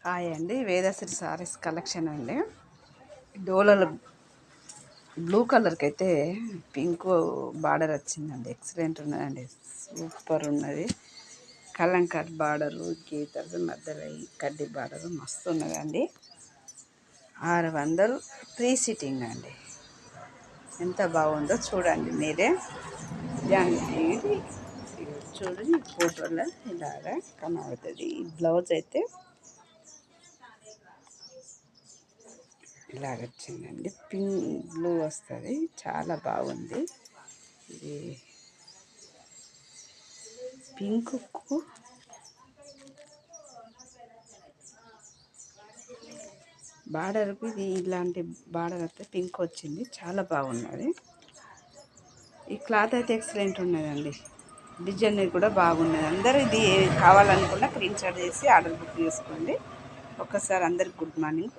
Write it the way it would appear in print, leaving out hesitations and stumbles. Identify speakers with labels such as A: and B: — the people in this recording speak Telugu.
A: హాయ్ అండి, వేదశ్రీ సారీస్ కలెక్షన్ అండి. డోలలో బ్లూ కలర్కి అయితే పింక్ బార్డర్ వచ్చిందండి. ఎక్సలెంట్ ఉన్నదండి, సూపర్ ఉన్నది. కలంకార్ బార్డరు, గీతలు మధ్యలో ఈ కడ్డీ బార్డరు మస్తు ఉన్నదండి. 600 ఫ్రీ సిట్టింగ్ అండి. ఎంత బాగుందో చూడండి మీరే. ఇది చూడండి, ఫోటోలో ఇలాగా కనబడుతుంది. ఈ బ్లౌజ్ అయితే ఇలాగ వచ్చిందండి, పింక్ బ్లూ వస్తుంది, చాలా బాగుంది. ఇది పింక్కు బార్డర్కు ఇది ఇలాంటి బార్డర్ అయితే పింక్ వచ్చింది, చాలా బాగున్నది. ఈ క్లాత్ అయితే ఎక్సలెంట్ ఉన్నదండి. డిజైన్ కూడా బాగున్నది. అందరూ ఇది కావాలనుకున్న స్క్రీన్ షాట్ చేసి ఆర్డర్ బుక్ చేసుకోండి. ఒక్కసారి అందరికి గుడ్ మార్నింగ్.